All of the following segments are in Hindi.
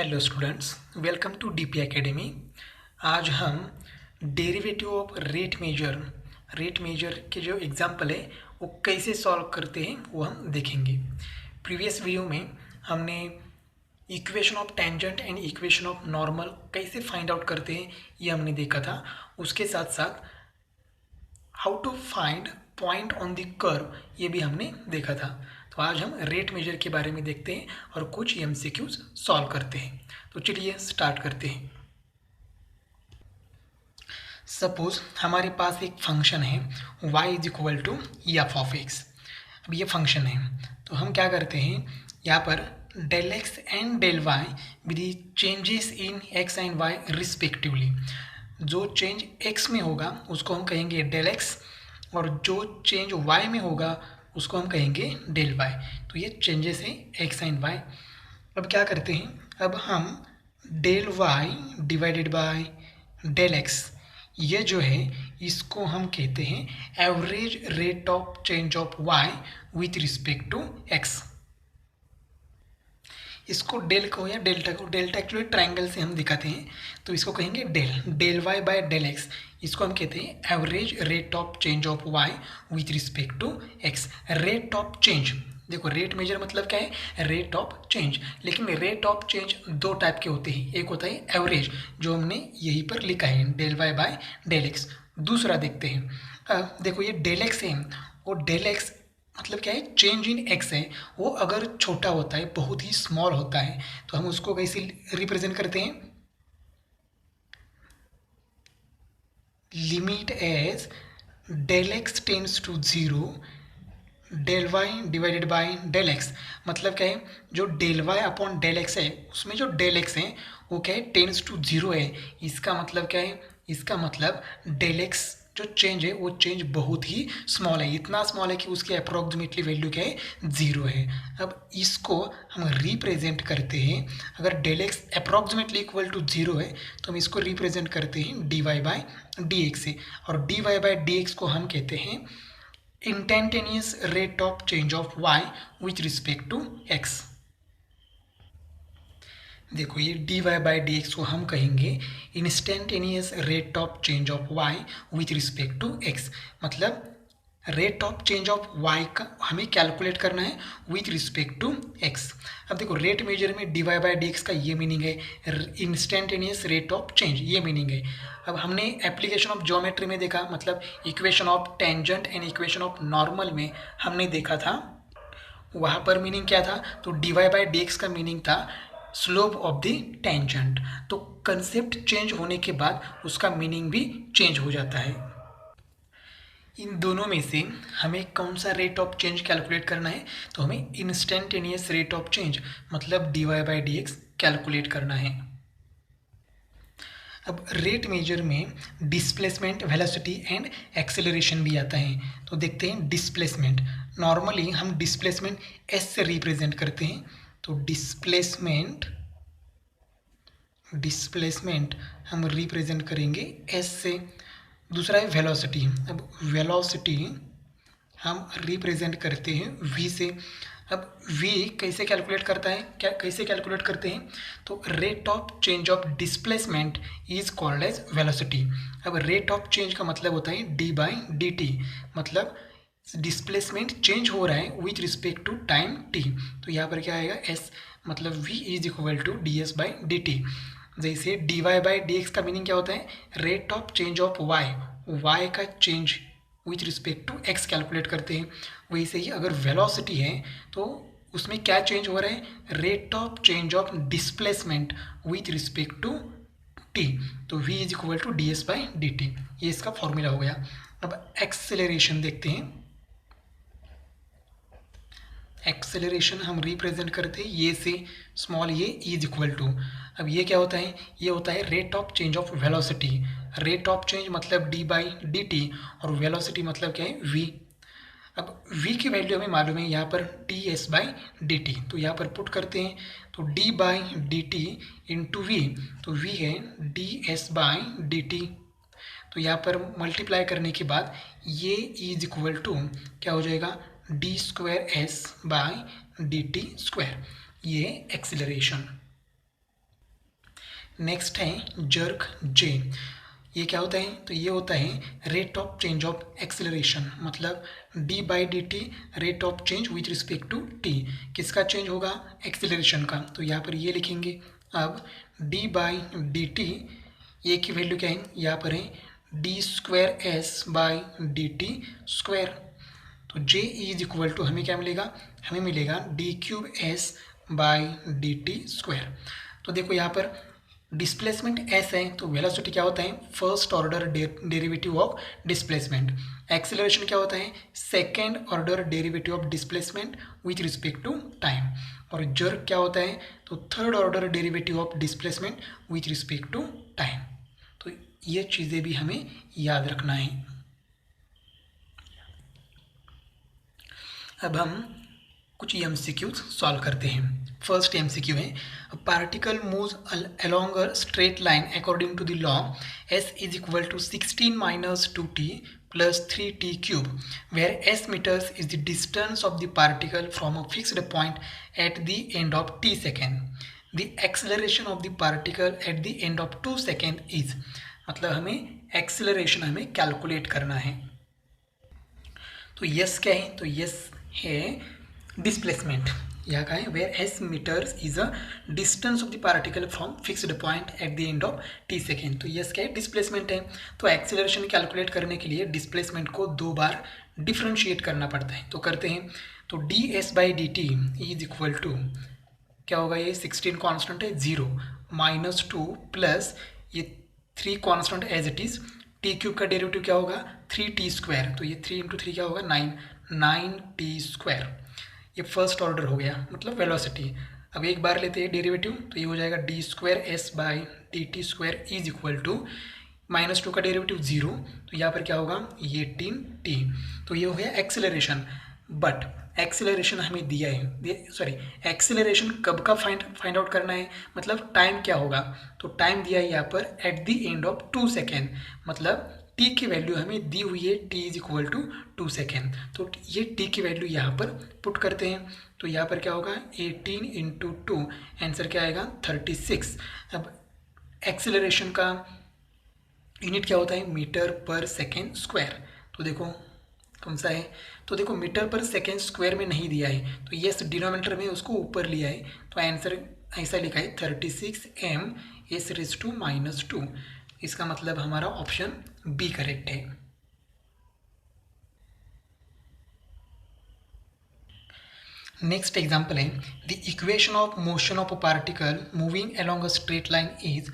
Hello students, welcome to DP academy. आज हम डेरिवेटिव ऑफ रेट मेजर के जो एग्जाम्पल है वो कैसे सॉल्व करते हैं वो हम देखेंगे। प्रीवियस वीडियो में हमने equation of tangent and equation of normal कैसे फाइंड आउट करते हैं ये हमने देखा था। उसके साथ साथ how to find point on the curve ये भी हमने देखा था। तो आज हम रेट मेजर के बारे में देखते हैं और कुछ एमसीक्यूज सॉल्व करते हैं। तो चलिए स्टार्ट करते हैं। सपोज हमारे पास एक फंक्शन है y is equal to f of x. अब ये फंक्शन है तो हम क्या करते हैं, यहाँ पर del x and del y with changes in x and y respectively, जो चेंज x में होगा उसको हम कहेंगे डेल एक्स और जो चेंज y में होगा उसको हम कहेंगे डेल वाई। तो ये चेंजेस है एक्स एंड वाई। अब क्या करते हैं, अब हम del y divided by del x ये जो है इसको हम कहते हैं average rate of change of y with respect to x. इसको डेल को या डेल्टा एक्चुअली ट्रायंगल से हम दिखाते हैं तो इसको कहेंगे del y by del x. इसको हम कहते हैं average rate of change of y with respect to x. Rate of change, देखो रेट मेजर मतलब क्या है, रेट ऑफ चेंज। लेकिन रेट ऑफ चेंज दो टाइप के होते हैं, एक होता है एवरेज जो हमने यहीं पर लिखा है del y by del x. दूसरा देखते हैं, देखो ये डेल एक्स है और डेल एक्स मतलब क्या है, चेंज इन एक्स है। वो अगर छोटा होता है, बहुत ही स्मॉल होता है तो हम उसको कैसे रिप्रेजेंट करते हैं, limit as del x tends to zero del y divided by del x. मतलब क्या है, जो del y upon del x है उसमें जो डेल एक्स है वो क्या है, टेंड्स टू जीरो है। इसका मतलब क्या है, इसका मतलब डेल एक्स जो चेंज है वो चेंज बहुत ही स्मॉल है, इतना स्मॉल है कि उसकी अप्रोक्सीमेटली वैल्यू क्या है, जीरो है। अब इसको हम रिप्रेजेंट करते हैं, अगर del x approximately equal to zero है तो हम इसको रिप्रेजेंट करते हैं d y by d x से। और d y by d x को हम कहते हैं instantaneous rate of change of y with respect to x। देखो ये dy बाई डी एक्स को हम कहेंगे instantaneous rate of change of y with respect to x। मतलब rate of change of y का हमें कैलकुलेट करना है विथ रिस्पेक्ट टू x। अब देखो रेट मेजर में dy बाई डी एक्स का ये मीनिंग है, इंस्टेंटेनियस रेट ऑफ चेंज ये मीनिंग है। अब हमने एप्लीकेशन ऑफ ज्योमेट्री में देखा, मतलब equation of tangent and equation of normal में हमने देखा था, वहाँ पर मीनिंग क्या था, तो dy बाई डी एक्स का मीनिंग था स्लोप ऑफ द टेंजेंट। तो कंसेप्ट चेंज होने के बाद उसका मीनिंग भी चेंज हो जाता है। इन दोनों में से हमें कौन सा रेट ऑफ चेंज कैलकुलेट करना है, तो हमें इंस्टेंटेनियस रेट ऑफ चेंज मतलब dy by d x calculate करना है। अब रेट मेजर में डिस्प्लेसमेंट, वेलोसिटी एंड एक्सेलरेशन भी आता है। तो देखते हैं डिस्प्लेसमेंट। नॉर्मली हम डिस्प्लेसमेंट एस से रिप्रेजेंट करते हैं, तो डिस्प्लेसमेंट हम रिप्रेजेंट करेंगे एस से। दूसरा है वेलोसिटी। अब वेलोसिटी हम रिप्रेजेंट करते हैं वी से। अब v कैसे कैलकुलेट करता है, कैसे कैलकुलेट करते हैं, तो rate of change of displacement is called as velocity. अब रेट ऑफ चेंज का मतलब होता है डी बाई डी टी, मतलब डिस्प्लेसमेंट चेंज हो रहा है with respect to time t। तो यहाँ पर क्या आएगा s, मतलब v is equal to d s by d t. जैसे d y by d x का मीनिंग क्या होता है, rate of change of y का change with respect to x calculate करते हैं। वैसे ही अगर वेलोसिटी है तो उसमें क्या चेंज हो रहा है, rate of change of displacement with respect to t। तो v is equal to d s by d t, ये इसका फॉर्मूला हो गया। अब एक्सेलरेशन देखते हैं। एक्सेलरेशन हम रिप्रेजेंट करते हैं ये से, स्मॉल ये इज इक्वल टू। अब ये क्या होता है, ये होता है rate of change of velocity. Rate of change मतलब डी बाई डी टी और वेलोसिटी मतलब क्या है, वी। अब v की वैल्यू हमें मालूम है यहाँ पर d s by d t, तो यहाँ पर पुट करते हैं तो d by d t into v, तो v है d s by d t. तो यहाँ पर मल्टीप्लाई करने के बाद ये इज इक्वल टू क्या हो जाएगा, d square s by d t square. ये एक्सिलरेशन। नेक्स्ट है जर्क जे। ये क्या होता है? तो ये होता है rate of change of acceleration, मतलब d by d t rate of change with respect to t. किसका चेंज होगा? एक्सेलरेशन का। तो यहाँ पर ये लिखेंगे। अब डी बाई डी टी ये की वैल्यू क्या है? यहाँ पर है D square s by d t square. तो जे इज इक्वल टू हमें क्या मिलेगा? हमें मिलेगा D cube S by d t square. तो देखो यहाँ पर डिस्प्लेसमेंट एस है, तो वेलोसिटी क्या होता है? First order derivative of displacement. Acceleration क्या होता है? Second order derivative of displacement with respect to time. और जर्क क्या होता है? तो third order derivative of displacement with respect to time. तो ये चीज़ें भी हमें याद रखना है। अब हम कुछ एमसीक्यूज सॉल्व करते हैं। फर्स्ट एमसीक्यू है, particle moves along a straight line according to the law s is equal to 16 minus 2t plus 3t cube, where s metres is the distance of the particle from a fixed point at the end of t second. The acceleration of the particle at the end of 2 second is, मतलब हमें एक्सेलरेशन हमें कैलकुलेट करना है। तो यस क्या है? तो यस है डिस्प्लेसमेंट। यहाँ का है where s metres is a distance of the particle from fixed point at the end of t second. तो यस क्या है? डिस्प्लेसमेंट है। तो एक्सेलरेशन कैलकुलेट करने के लिए डिस्प्लेसमेंट को 2 बार डिफ्रेंशिएट करना पड़ता है। तो करते हैं। तो d s by d t is equal to क्या होगा? ये 16 कॉन्स्टेंट है 0 माइनस 2 प्लस ये 3 constant as it is. T cube का डेरिवेटिव क्या होगा? 3t square. तो ये 3 इंटू 3 क्या होगा? 9t square. ये फर्स्ट ऑर्डर हो गया, मतलब वेलोसिटी। अब एक बार लेते हैं डेरिवेटिव, तो ये हो जाएगा d square s by d t square is equal to -2 का डेरिवेटिव 0। तो यहाँ पर क्या होगा? ये 18t। तो ये हो गया एक्सेलरेशन। बट एक्सेलरेशन हमें दिया है, सॉरी एक्सेलरेशन कब का फाइंड आउट करना है, मतलब टाइम क्या होगा? तो टाइम दिया है यहाँ पर at the end of 2 second, मतलब t की वैल्यू हमें दी हुई है t is equal to 2 second. तो ये t की वैल्यू यहाँ पर पुट करते हैं। तो यहाँ पर क्या होगा? 18 इंटू 2, आंसर क्या आएगा? 36। अब एक्सेलरेशन का यूनिट क्या होता है? Metre per second square. तो देखो कौन सा है? तो देखो मीटर पर सेकेंड स्क्वायर में नहीं दिया है, तो ये डिनोमिनेटर में उसको ऊपर लिया है। तो आंसर ऐसा लिखा है 36 m एस रेज टू -2। इसका मतलब हमारा ऑप्शन बी करेक्ट है। नेक्स्ट एग्जाम्पल है, the equation of motion of a particle moving along a straight line is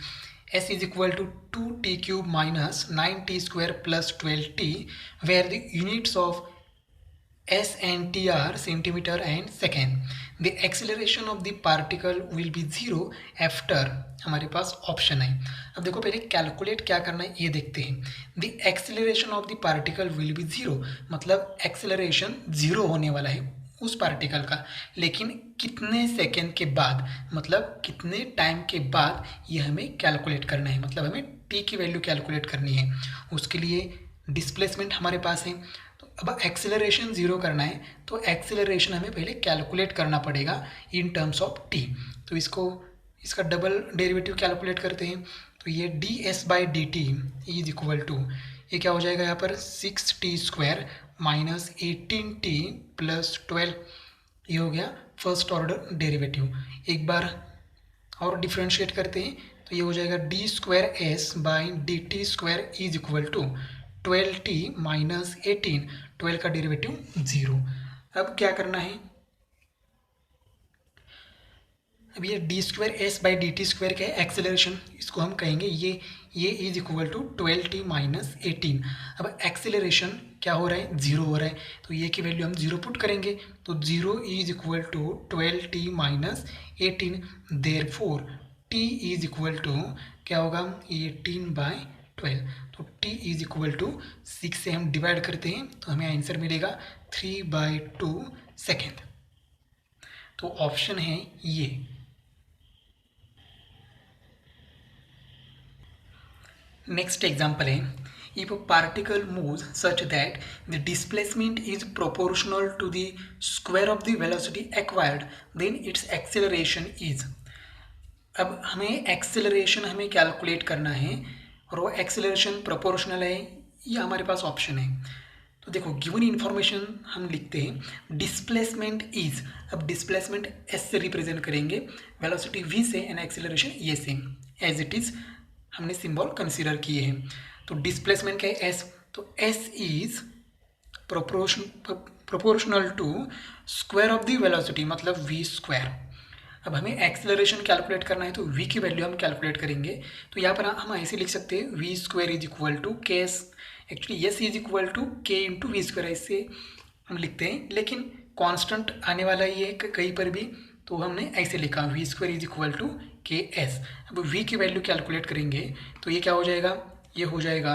s is equal to 2t cube minus 9t square plus 12t, where the units of s and t are centimeter and second. The acceleration of the particle will be 0 after, हमारे पास ऑप्शन है। अब देखो पहले कैलकुलेट क्या करना है ये देखते हैं। The acceleration of the particle will be 0, मतलब एक्सेलरेशन 0 होने वाला है उस पार्टिकल का, लेकिन कितने सेकेंड के बाद, मतलब कितने टाइम के बाद ये हमें कैलकुलेट करना है, मतलब हमें t की वैल्यू कैलकुलेट करनी है। उसके लिए डिस्प्लेसमेंट हमारे पास है। तो अब एक्सेलरेशन 0 करना है, तो एक्सेलरेशन हमें पहले कैलकुलेट करना पड़ेगा इन टर्म्स ऑफ t। तो इसका डबल डेरिवेटिव कैलकुलेट करते हैं। तो ये d s by d t is equal to, ये क्या हो जाएगा यहाँ पर? 6t square minus 18t plus 12। ये हो गया फर्स्ट ऑर्डर डेरिवेटिव। एक बार और डिफ्रेंशिएट करते हैं, तो ये हो जाएगा d square s by d t square is equal to 12t minus 18, 12 का डेरिवेटिव 0। अब क्या करना है? अब ये D square s by d t square का एक्सेलरेशन, इसको हम कहेंगे ये is equal to 12t minus 18। अब एक्सेलरेशन क्या हो रहा है? 0 हो रहा है, तो ये की वैल्यू हम 0 पुट करेंगे। तो 0 is equal to 12t minus 18, therefore t is equal to क्या होगा? 18 बाई 12। तो t इज इक्वल टू 6 से हम डिवाइड करते हैं, तो हमें आंसर मिलेगा 3/2 सेकेंड। तो ऑप्शन है ये। नेक्स्ट एग्जाम्पल है, if a particle moves such that the displacement is proportional to the square of the velocity acquired, then its acceleration is। अब हमें एक्सेलरेशन हमें कैलकुलेट करना है और वो एक्सेलरेशन प्रोपोर्शनल है या हमारे पास ऑप्शन है। तो देखो गिवन इन्फॉर्मेशन हम लिखते हैं डिस्प्लेसमेंट इज, अब डिस्प्लेसमेंट एस से रिप्रेजेंट करेंगे, वेलोसिटी वी से एंड एक्सेलरेशन ये से, एज इट इज हमने सिंबल कंसीडर किए हैं। तो डिस्प्लेसमेंट क्या है एस, तो s is proportional to square of the velocity मतलब वी स्क्वायर। अब हमें एक्सेलरेशन कैलकुलेट करना है तो v की वैल्यू हम कैलकुलेट करेंगे। तो यहाँ पर हम ऐसे लिख सकते हैं v square is equal to k s, actually s is equal to k into v square ऐसे हम लिखते हैं, लेकिन कांस्टेंट आने वाला ही है कहीं पर भी, तो हमने ऐसे लिखा v square is equal to k s. अब v की वैल्यू कैलकुलेट करेंगे तो ये क्या हो जाएगा, ये हो जाएगा,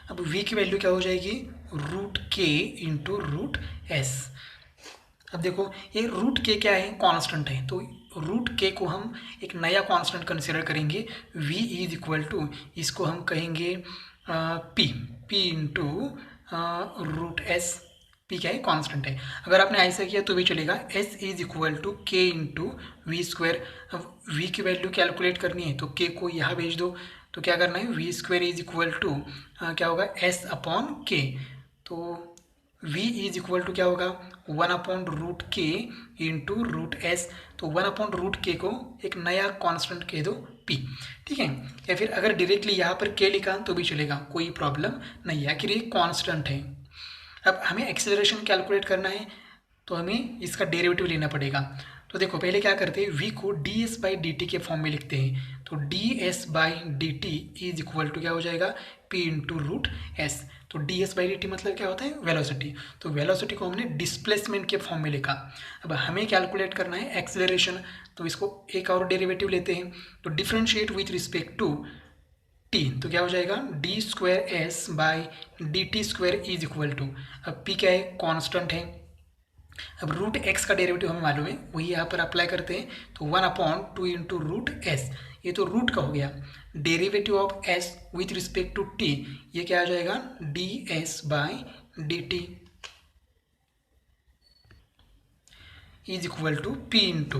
अब v की वैल्यू क्या हो जाएगी रूट के इंटू रूट एस। अब देखो ये रूट के क्या है कांस्टेंट है, तो रूट के को हम एक नया कांस्टेंट कंसिडर करेंगे, v इज इक्वल टू इसको हम कहेंगे p into root s. p क्या है कांस्टेंट है। अगर आपने ऐसा किया तो भी चलेगा, s is equal to k into v square. अब v की वैल्यू कैलकुलेट करनी है तो k को यहाँ भेज दो, तो क्या करना है v square is equal to क्या होगा s अपॉन के, तो v इज इक्वल टू क्या होगा 1 अपॉन रूट के इंटू रूट एस। तो 1 अपॉन रूट के को एक नया कांस्टेंट कह दो p, ठीक है। या फिर अगर डायरेक्टली यहाँ पर k लिखा तो भी चलेगा, कोई प्रॉब्लम नहीं है, आखिर ये कांस्टेंट है। अब हमें एक्सेलरेशन कैलकुलेट करना है तो हमें इसका डेरिवेटिव लेना पड़ेगा। तो देखो पहले क्या करते हैं, v को ds बाई डी के फॉर्म में लिखते हैं, तो ds by d is equal to क्या हो जाएगा p इंटू रूट एस। तो ds बाई डी मतलब क्या होता है वेलोसिटी, तो वेलोसिटी को हमने डिस्प्लेसमेंट के फॉर्म में लिखा। अब हमें कैलकुलेट करना है एक्सेलरेशन, तो इसको एक और डेरिवेटिव लेते हैं, तो differentiate with respect to t, तो क्या हो जाएगा d square s by d t square is equal to, अब p क्या है कांस्टेंट है। अब रूट एक्स का डेरिवेटिव हमें मालूम है, वही यहाँ पर अप्लाई करते हैं, तो 1 upon two into root s, ये तो रूट का हो गया। Derivative of s with respect to t, ये क्या आ जाएगा d s by d t is equal to p into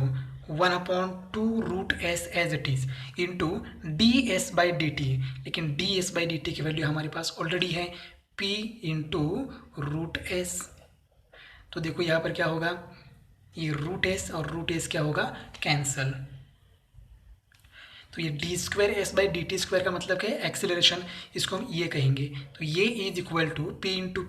1 upon two root s as it is into d s by d t, लेकिन d s by d t की वैल्यू हमारे पास ऑलरेडी है p इंटू रूट एस। तो देखो यहाँ पर क्या होगा, ये रूट एस और रूट एस क्या होगा कैंसल। तो ये D square s by d t square का मतलब क्या है एक्सेलरेशन, इसको हम ये कहेंगे, तो ये is equal to p into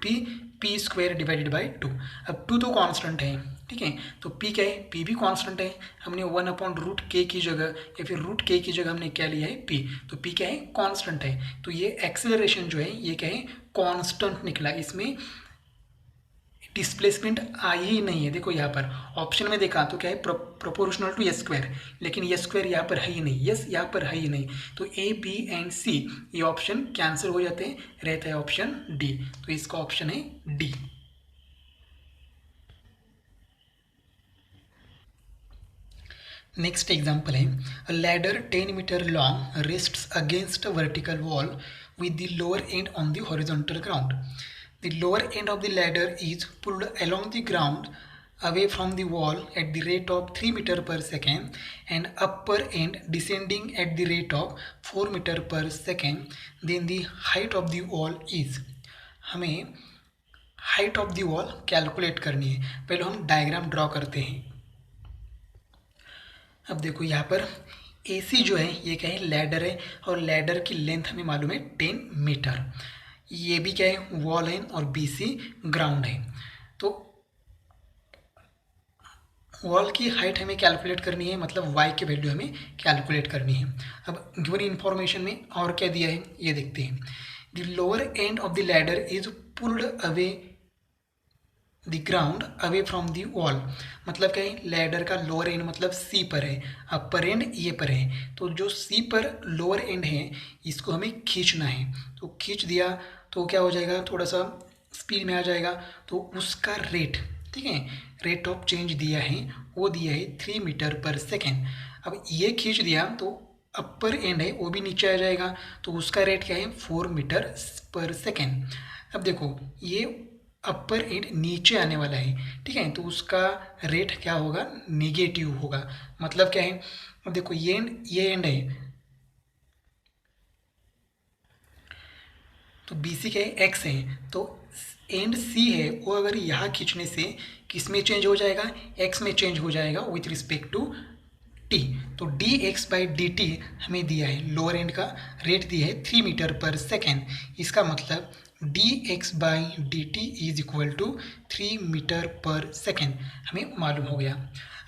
p square divided by two. अब टू तो कांस्टेंट है, ठीक है, तो p क्या है p भी कांस्टेंट है, हमने 1 अपॉन रूट के की जगह या फिर रूट के की जगह हमने क्या लिया है p, तो p क्या है कांस्टेंट है, तो ये एक्सेलरेशन जो है ये क्या है कांस्टेंट निकला, इसमें डिस्प्लेसमेंट आई ही नहीं है। देखो यहाँ पर ऑप्शन में देखा तो क्या है प्रोपोर्शनल टू एस स्क्वायर, लेकिन एस स्क्वायर यहाँ पर है ही नहीं, यस यहाँ पर है ही नहीं, तो ए बी एंड सी ये ऑप्शन कैंसिल हो जाते हैं, रहता है ऑप्शन डी, तो इसका ऑप्शन है डी। नेक्स्ट एग्जाम्पल है, a ladder 10 metre long rests against a vertical wall with the lower end on the horizontal ground. The lower end of the ladder is pulled along the ground away from the wall at the rate of 3 meter per second and upper end descending at the rate of 4 meter per second. Then the height of the wall is, हमें height of the wall calculate करनी है। पहले हम डायग्राम ड्रॉ करते हैं। अब देखो यहाँ पर AC जो है ये क्या है लैडर है, और लैडर की लेंथ हमें मालूम है 10 मीटर, ये भी क्या है वॉल है और BC ग्राउंड है। तो वॉल की हाइट हमें कैलकुलेट करनी है, मतलब y की वैल्यू हमें कैलकुलेट करनी है। अब गिवन इन्फॉर्मेशन में और क्या दिया है ये देखते हैं, the lower end of the ladder is pulled away the ground away from the wall, मतलब क्या है लैडर का लोअर एंड मतलब C पर है, अपर एंड ये पर है, तो जो C पर लोअर एंड है इसको हमें खींचना है, तो खींच दिया तो क्या हो जाएगा थोड़ा सा स्पीड में आ जाएगा, तो उसका रेट, ठीक है, रेट ऑफ चेंज दिया है, वो दिया है 3 मीटर पर सेकेंड। अब ये खींच दिया तो अपर एंड है वो भी नीचे आ जाएगा, तो उसका रेट क्या है 4 मीटर पर सेकेंड। अब देखो ये अपर एंड नीचे आने वाला है, ठीक है, तो उसका रेट क्या होगा, नेगेटिव होगा। मतलब क्या है, अब देखो ये एंड है, तो बी सी क्या है, एक्स है, तो एंड सी है वो अगर यहाँ खींचने से किस में चेंज हो जाएगा, एक्स में चेंज हो जाएगा विथ रिस्पेक्ट टू टी। तो D x by d t हमें दिया है, लोअर एंड का रेट दिया है 3 मीटर पर सेकेंड। इसका मतलब d x by d t is equal to 3 metre per second हमें मालूम हो गया।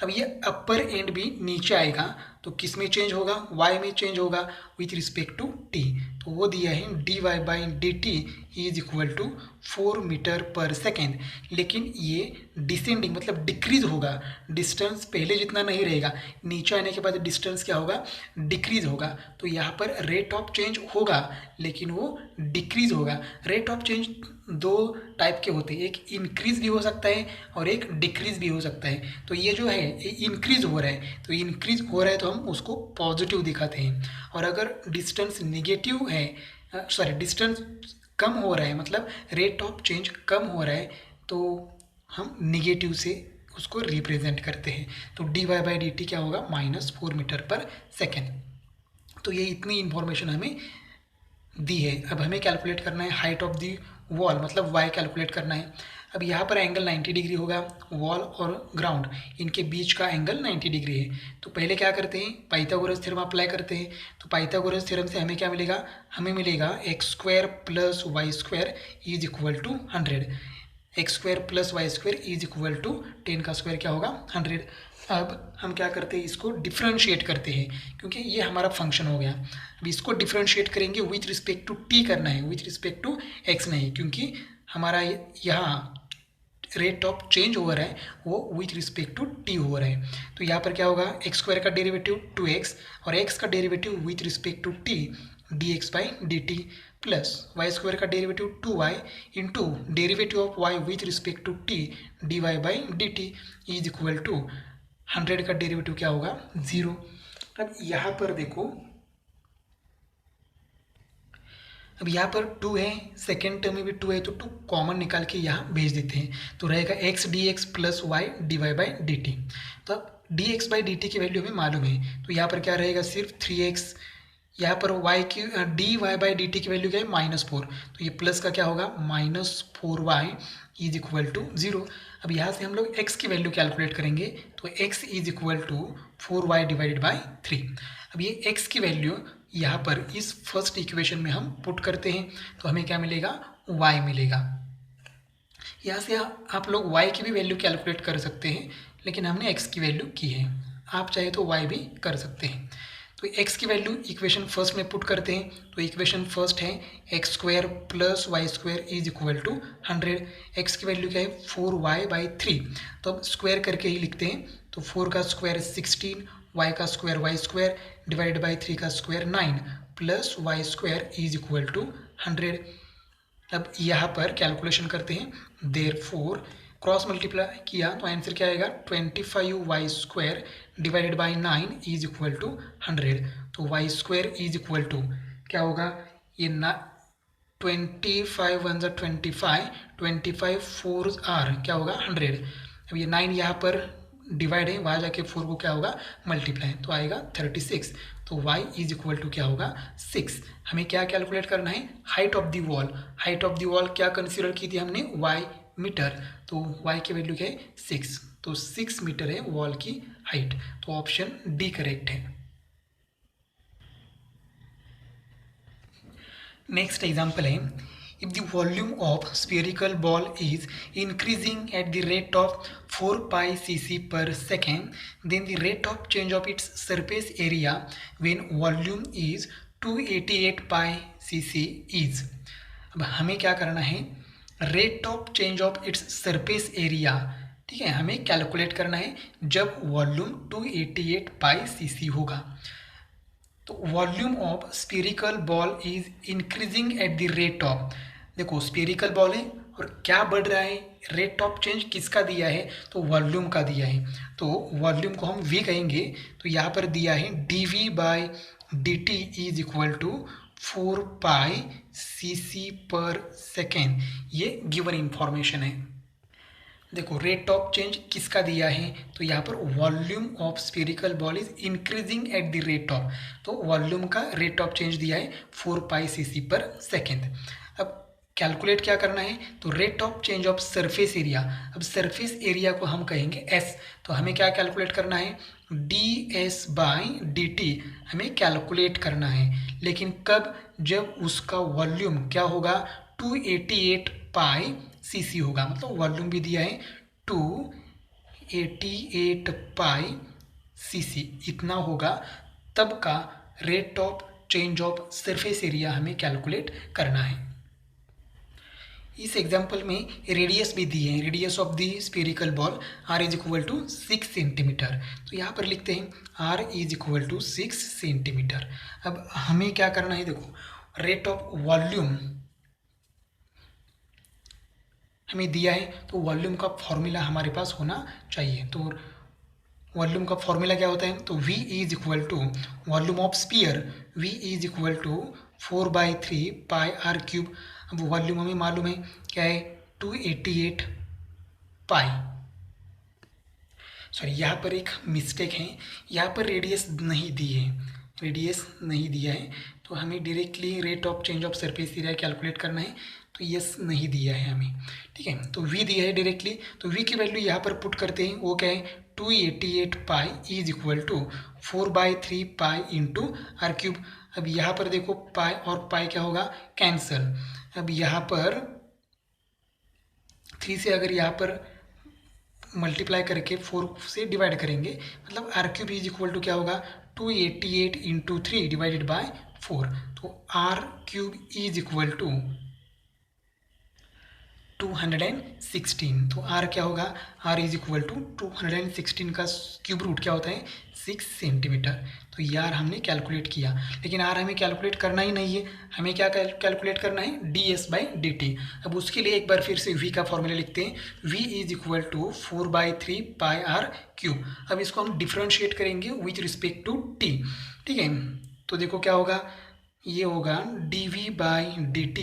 अब ये अपर एंड भी नीचे आएगा तो किस में चेंज होगा, वाई में चेंज होगा विथ रिस्पेक्ट टू टी। तो वो दिया है d y by d t is equal to 4 metre per second. लेकिन ये डिसेंडिंग मतलब डिक्रीज होगा, डिस्टेंस पहले जितना नहीं रहेगा, नीचे आने के बाद डिस्टेंस क्या होगा, डिक्रीज होगा। तो यहाँ पर रेट ऑफ चेंज होगा लेकिन वो डिक्रीज होगा। रेट ऑफ चेंज दो टाइप के होते हैं, एक इंक्रीज भी हो सकता है और एक डिक्रीज भी हो सकता है। तो ये जो है ये इंक्रीज हो रहा है, तो इंक्रीज हो रहा है तो हम उसको पॉजिटिव दिखाते हैं। और अगर डिस्टेंस निगेटिव है, सॉरी डिस्टेंस कम हो रहा है मतलब रेट ऑफ चेंज कम हो रहा है, तो हम निगेटिव से उसको रिप्रेजेंट करते हैं। तो d y by d t क्या होगा, -4 मीटर पर सेकेंड। तो ये इतनी इन्फॉर्मेशन हमें दी है। अब हमें कैलकुलेट करना है हाइट ऑफ दी वॉल, मतलब वाई कैलकुलेट करना है। अब यहाँ पर एंगल 90 डिग्री होगा, वॉल और ग्राउंड इनके बीच का एंगल 90 डिग्री है। तो पहले क्या करते हैं, पाइथागोरस थ्योरम अप्लाई करते हैं। तो पाइथागोरस थ्योरम से हमें क्या मिलेगा, हमें मिलेगा x square plus y square is equal to 100। X square plus y square is equal to 10 का स्क्वायर क्या होगा, 100। अब हम क्या करते हैं, इसको डिफ्रेंशिएट करते हैं क्योंकि ये हमारा फंक्शन हो गया। अब इसको डिफ्रेंशिएट करेंगे विथ रिस्पेक्ट टू टी करना है, विथ रिस्पेक्ट टू एक्स नहीं, क्योंकि हमारा यहाँ रेट ऑफ चेंज हो रहा है वो विथ रिस्पेक्ट टू टी हो रहा है। तो यहाँ पर क्या होगा, एक्स स्क्वायर का डेरिवेटिव 2x और एक्स का derivative with respect to t d x by d t plus y square का derivative 2y into derivative of y with respect to t d y by d t is equal to 100 का डेरिवेटिव क्या होगा, 0। अब यहाँ पर देखो, अब यहाँ पर 2 है, सेकेंड टर्म में भी 2 है, तो 2 कॉमन निकाल के यहाँ भेज देते हैं। तो रहेगा x d x plus y d y by d t. तो अब d x by d t की वैल्यू हमें मालूम है, तो यहाँ पर क्या रहेगा, सिर्फ 3x। यहाँ पर y की d y by d t की वैल्यू क्या है, -4, तो ये प्लस का क्या होगा, -4y इज इक्वल टू 0। अब यहाँ से हम लोग x की वैल्यू कैलकुलेट करेंगे, तो x is equal to 4y divided by 3। अब ये x की वैल्यू यहाँ पर इस फर्स्ट इक्वेशन में हम पुट करते हैं तो हमें क्या मिलेगा, y मिलेगा। यहाँ से आप लोग y की भी वैल्यू कैलकुलेट कर सकते हैं, लेकिन हमने x की वैल्यू की है, आप चाहे तो y भी कर सकते हैं। तो x की वैल्यू इक्वेशन फर्स्ट में पुट करते हैं, तो इक्वेशन फर्स्ट है x square plus y square is equal to 100। x की वैल्यू क्या है, 4y बाई 3, तो अब स्क्वायर करके ही लिखते हैं। तो 4 का स्क्वायर 16, y का square y square divide by 3 का square 9 plus y square is equal to 100। अब यहाँ पर कैलकुलेशन करते हैं, देयरफॉर क्रॉस मल्टीप्लाई किया तो आंसर क्या आएगा, 25y square divided by 9 is equal to 100। तो y square is equal to क्या होगा, ये 25 1 25, 25 4 आर क्या होगा 100। अब ये 9 यहाँ पर डिवाइड है, वहाँ जाके 4 को क्या होगा मल्टीप्लाई, तो आएगा 36। तो y इज इक्वल टू क्या होगा 6। हमें क्या कैलकुलेट करना है, height of the wall. Height of the wall क्या कंसीडर की थी हमने, y मीटर, तो y की वैल्यू क्या है 6, तो 6 मीटर है वॉल की हाइट। तो ऑप्शन डी करेक्ट है। नेक्स्ट एग्जाम्पल है, if the volume of spherical ball is increasing at the rate of 4 pi cc per second, then the rate of change of its surface area when volume is 288 pi cc is। अब हमें क्या करना है, rate of change of its surface area, ठीक है, हमें कैलकुलेट करना है जब वॉल्यूम 288 पाई सीसी होगा। तो volume of spherical ball is increasing at the rate of, देखो स्फेरिकल बॉल है और क्या बढ़ रहा है, रेट ऑफ चेंज किसका दिया है, तो वॉल्यूम का दिया है। तो वॉल्यूम को हम v कहेंगे, तो यहाँ पर दिया है dv by dt is equal to 4 pi cc per second, ये गिवन इंफॉर्मेशन है। देखो रेट ऑफ चेंज किसका दिया है, तो यहाँ पर volume of spherical ball is increasing at the rate of, तो वॉल्यूम का रेट ऑफ चेंज दिया है 4 पाई cc पर सेकेंड। अब कैलकुलेट क्या करना है, तो rate of change of surface area, अब सरफेस एरिया को हम कहेंगे s, तो हमें क्या कैलकुलेट करना है, ds बाई dt हमें कैलकुलेट करना है, लेकिन कब, जब उसका वॉल्यूम क्या होगा 288 पाई cc होगा, मतलब वॉल्यूम भी दिया है 288 पाई cc इतना होगा, तब का rate of change of surface area हमें कैलकुलेट करना है। इस एग्जाम्पल में रेडियस भी दिए हैं, radius of the spherical ball r is equal to 6 centimetre, तो यहाँ पर लिखते हैं r is equal to 6 centimetre. अब हमें क्या करना है, देखो रेट ऑफ वॉल्यूम हमें दिया है, तो वॉल्यूम का फॉर्मूला हमारे पास होना चाहिए, तो वॉल्यूम का फॉर्मूला क्या होता है, तो v is equal to volume of sphere, v is equal to 4/3 pi r cube. अब वॉल्यूम हमें मालूम है क्या है 288 पाई, सॉरी यहाँ पर एक मिस्टेक है, यहाँ पर रेडियस नहीं दी है, रेडियस नहीं दिया है, तो हमें directly rate of change of surface area calculate करना है, तो यस नहीं दिया है हमें, ठीक है, तो v दिया है डायरेक्टली, तो v की वैल्यू यहाँ पर पुट करते हैं, वो क्या है 288 pi is equal to 4/3 pi into r cube. अब यहाँ पर देखो पाई और पाई क्या होगा, कैंसल, अब यहाँ पर 3 से अगर यहाँ पर मल्टीप्लाई करके 4 से डिवाइड करेंगे, मतलब r cube is equal to क्या होगा 288 इंटू 3 डिवाइडेड बाय 4, तो r cube is equal to 216, तो r क्या होगा, r इज इक्वल टू 216 का क्यूब रूट क्या होता है 6 सेंटीमीटर, तो ये r हमने कैलकुलेट किया, लेकिन r हमें कैलकुलेट करना ही नहीं है, हमें क्या कैलकुलेट करना है ds बाई dt। अब उसके लिए एक बार फिर से v का फॉर्मूला लिखते हैं, v is equal to 4/3 pi r cube. अब इसको हम डिफ्रेंशिएट करेंगे विथ रिस्पेक्ट टू t, ठीक है, तो देखो क्या होगा, ये होगा dv by dt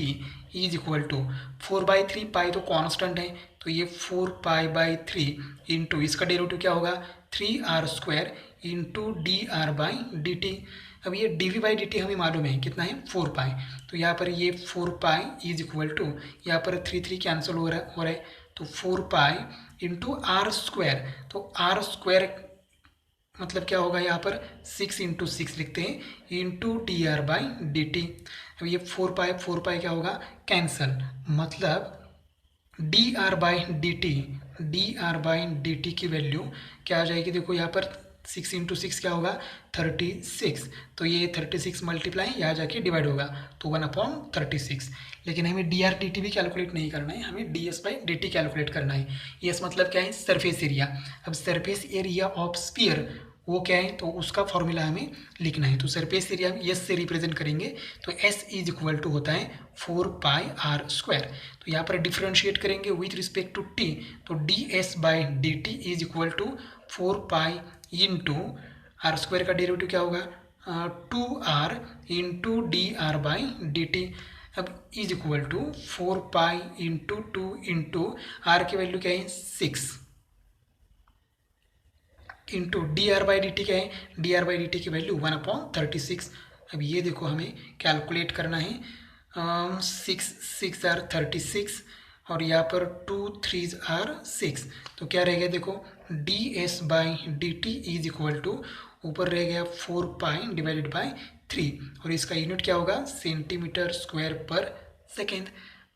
is equal to 4/3 pi तो कांस्टेंट है, तो ये 4 पाई/3 इंटू इसका डेरिवेटिव क्या होगा 3r² इंटू dr/dt। अब ये dv बाई dt हमें मालूम है कितना है 4 पाई, तो यहाँ पर ये 4 पाई इज इक्वल टू, यहाँ पर 3 कैंसिल हो रहा है, तो 4 पाई इंटू r², तो r² मतलब क्या होगा यहाँ पर 6 इंटू 6 लिखते हैं इंटू dr/dt। अब ये 4 पाई क्या होगा कैंसल, मतलब dr/dt की वैल्यू क्या आ जाएगी, देखो यहाँ पर 6 इंटू 6 क्या होगा 36, तो ये 36 मल्टीप्लाई यहाँ जाके डिवाइड होगा, तो 1/36, लेकिन हमें dr/dt भी कैलकुलेट नहीं करना है, हमें ds/dt कैलकुलेट करना है। यस मतलब क्या है सरफेस एरिया, अब सरफेस एरिया ऑफ स्फीयर वो क्या है, तो उसका फॉर्मूला हमें लिखना है, तो सरफेस एरिया एस से रिप्रेजेंट करेंगे, तो एस इज इक्वल टू होता है 4 पाई r², तो यहाँ पर डिफ्रेंशिएट करेंगे विथ रिस्पेक्ट टू टी, तो ds/dt is equal to 4 pi into r² का डेरिवेटिव क्या होगा 2r इंटू dr/dt। अब is equal to 4 pi into 2 into r की वैल्यू क्या है 6 इंटू dr/dt क्या है, dr/dt की वैल्यू 1/36। अब ये देखो हमें कैलकुलेट करना है, 6 आर 36 और यहाँ पर 2 3 आर 6, तो क्या रह गया देखो ds/dt इज इक्वल टू ऊपर रह गया 4 पाई डिवाइडेड बाय 3 और इसका यूनिट क्या होगा सेंटीमीटर स्क्वायर पर सेकेंड।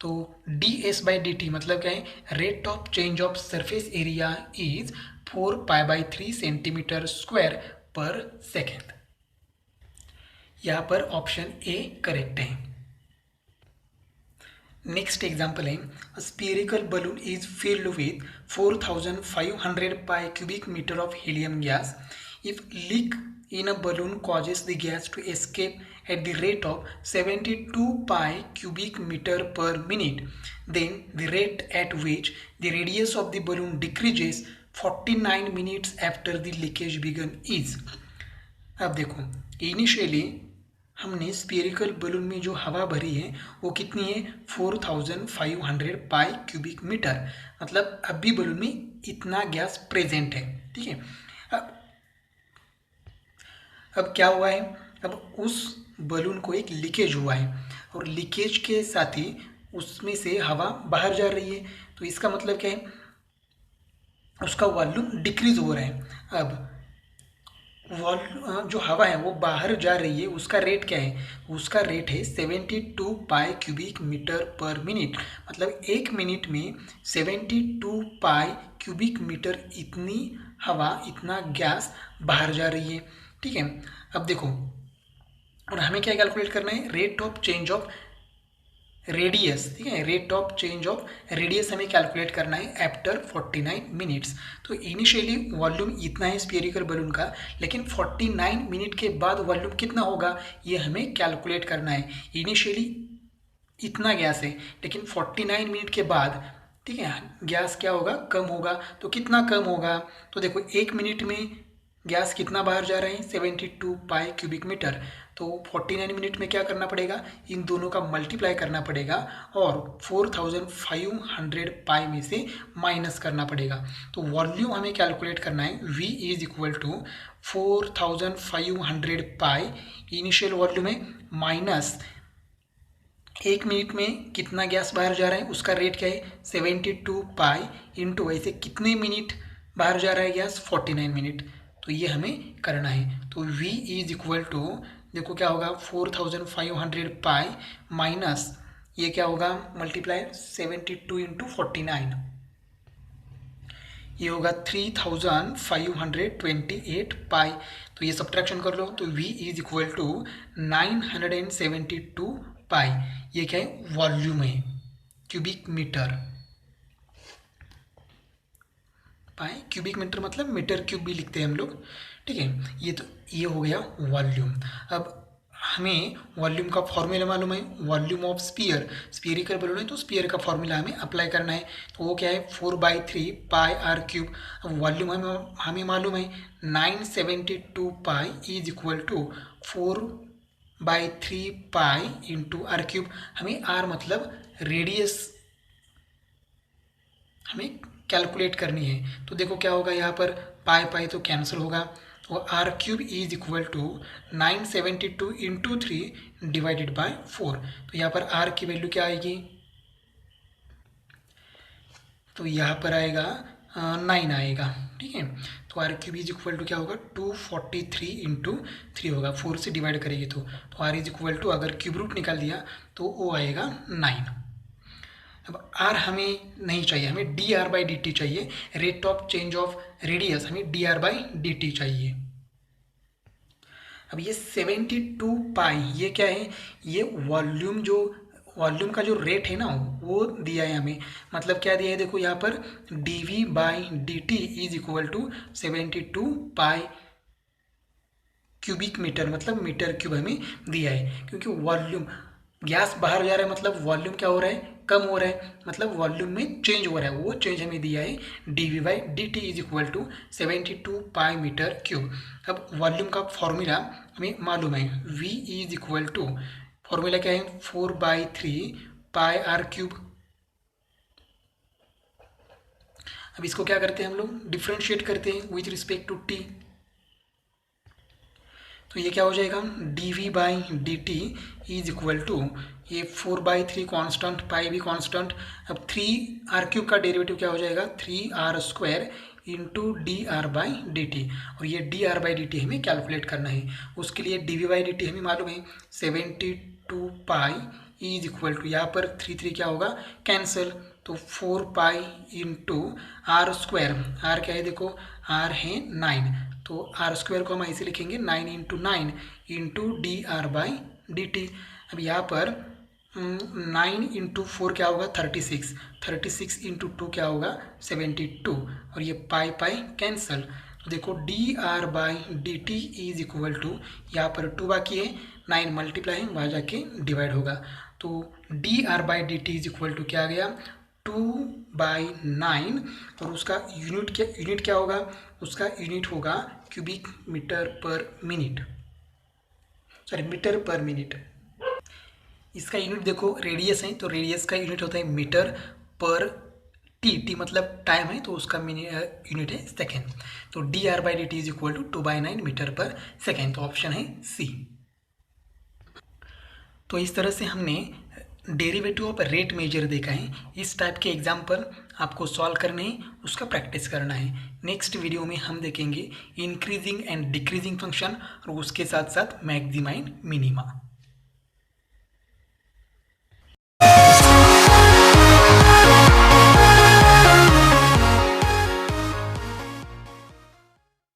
तो ds/dt मतलब क्या है, rate of change of surface area is 4 पाई/3 सेंटीमीटर स्क्वायर पर सेकेंड। यहाँ पर ऑप्शन ए करेक्ट है। नेक्स्ट एग्जाम्पल है, spherical balloon is filled with 4500 pi cubic meter of helium gas. If leak in a balloon causes the gas to escape at the rate of 72 pi cubic meter per minute, then the rate at which the radius of the balloon decreases 49 minutes after the leakage begun is. अब देखो इनिशियली हमने स्फेरिकल बलून में जो हवा भरी है वो कितनी है 4500 पाई क्यूबिक मीटर, मतलब अभी बलून में इतना गैस प्रेजेंट है। ठीक है, अब अब क्या हुआ है, अब उस बलून को एक लीकेज हुआ है और लीकेज के साथ ही उसमें से हवा बाहर जा रही है, तो इसका मतलब क्या है, उसका वॉल्यूम डिक्रीज हो रहा है। अब जो हवा है वो बाहर जा रही है, उसका रेट क्या है, उसका रेट है 72 pi cubic metre per minute, मतलब एक मिनट में 72 पाई क्यूबिक मीटर इतनी हवा, इतना गैस बाहर जा रही है। ठीक है, अब देखो, और हमें क्या कैलकुलेट करना है, rate of change of radius. ठीक है, rate of change of radius हमें कैलकुलेट करना है आफ्टर 49 मिनट्स। तो इनिशियली वॉल्यूम इतना है स्फेरिकल बलून का, लेकिन 49 मिनट के बाद वॉल्यूम कितना होगा ये हमें कैलकुलेट करना है। इनिशियली इतना गैस है, लेकिन 49 मिनट के बाद, ठीक है, गैस क्या होगा, कम होगा। तो कितना कम होगा, तो देखो एक मिनट में गैस कितना बाहर जा रहे हैं 72 पाई क्यूबिक मीटर, तो 49 मिनट में क्या करना पड़ेगा, इन दोनों का मल्टीप्लाई करना पड़ेगा और 4500 पाई में से माइनस करना पड़ेगा। तो वॉल्यूम हमें कैलकुलेट करना है, V is equal to 4500 pi initial volume है, माइनस एक मिनट में कितना गैस बाहर जा रहा है उसका रेट क्या है 72 पाई इंटू ऐसे कितने मिनट बाहर जा रहा है गैस 49 मिनट, तो ये हमें करना है। तो V इज इक्वल टू, देखो क्या होगा 4500 पाई माइनस ये क्या होगा मल्टीप्लाई 72 इंटू 49, ये होगा 3528 पाई, तो ये सब्ट्रैक्शन कर लो, तो V इज इक्वल टू 972 पाई, ये क्या है वॉल्यूम है क्यूबिक मीटर, पाई क्यूबिक मीटर मतलब मीटर क्यूब भी लिखते हैं हम लोग। ठीक है, ये तो ये हो गया वॉल्यूम। अब हमें वॉल्यूम का फॉर्मूला मालूम है, वॉल्यूम ऑफ स्पीयर, स्पीरिकल बलून है तो स्पीयर का फॉर्मूला हमें अप्लाई करना है, तो वो क्या है 4/3 पाई आर क्यूब। अब वॉल्यूम हमें मालूम है 972 pi is equal to 4/3 pi into r cube. हमें आर मतलब रेडियस हमें कैलकुलेट करनी है, तो देखो क्या होगा यहाँ पर पाई पाई तो कैंसिल होगा, तो r cube is equal to 972 into 3 divided by 4, तो यहाँ पर आर की वैल्यू क्या आएगी, तो यहाँ पर आएगा 9 आएगा। ठीक है, तो r cube is equal to क्या होगा 243 इंटू 3 होगा, 4 से डिवाइड करेंगे तो आर इज इक्वल टू अगर क्यूब रूट निकाल दिया तो वो आएगा 9। अब आर हमें नहीं चाहिए, हमें d r by d t चाहिए, rate of change of radius हमें d r by d t चाहिए। अब ये 72 पाई ये क्या है, ये वॉल्यूम जो वॉल्यूम का जो रेट है ना वो दिया है हमें, मतलब क्या दिया है देखो यहाँ पर d v by d t is equal to 72 pi cubic metre, मतलब मीटर क्यूब हमें दिया है, क्योंकि वॉल्यूम गैस बाहर जा रहा है मतलब वॉल्यूम क्या हो रहा है कम हो रहा है, मतलब वॉल्यूम में चेंज हो रहा है, वो चेंज हमें दिया है d v by d t is equal to 72 pi metre cube. अब वॉल्यूम का फॉर्मूला हमें मालूम है, V is equal to formula क्या है 4/3 पाई आर क्यूब। अब इसको क्या करते हैं हम लोग डिफ्रेंशिएट करते हैं विथ रिस्पेक्ट टू टी, तो ये क्या हो जाएगा d v by d t is equal to ये 4/3 कॉन्स्टेंट पाई भी कॉन्स्टेंट, अब 3 आर क्यूब का डेरिवेटिव क्या हो जाएगा 3r square into d r by d t, और ये d r by d t हमें कैलकुलेट करना है, उसके लिए d v by d t हमें मालूम है 72 पाई इज इक्वल टू यहाँ पर 3 क्या होगा कैंसिल, तो 4 pi into r square, r क्या है देखो आर है 9, तो आर स्क्वायर को हम ऐसे लिखेंगे 9 into 9 into d r by d T. अब यहाँ पर 9 इंटू 4 क्या होगा 36, 36 इंटू 2 क्या होगा 72, और ये पाई पाई कैंसल, तो देखो d r by d t is equal to यहाँ पर 2 बाकी है 9 मल्टीप्लाई वहाँ जाके डिवाइड होगा, तो d r by d t is equal to क्या आ गया 2/9, और उसका यूनिट क्या होगा, उसका यूनिट होगा cubic metre per minute, sorry metre per minute. इसका यूनिट देखो रेडियस है, तो रेडियस का यूनिट होता है मीटर पर टी मतलब टाइम है, तो उसका यूनिट है सेकेंड। तो dr/dt is equal to 2/9 metre per second, तो ऑप्शन है सी। तो इस तरह से हमने डेरिवेटिव ऑफ रेट मेजर देखा है। इस टाइप के एग्जाम्पल आपको सॉल्व करने हैं, उसका प्रैक्टिस करना है। नेक्स्ट वीडियो में हम देखेंगे इंक्रीजिंग एंड डिक्रीजिंग फंक्शन और उसके साथ साथ मैक्सिमा एंड मिनिमा।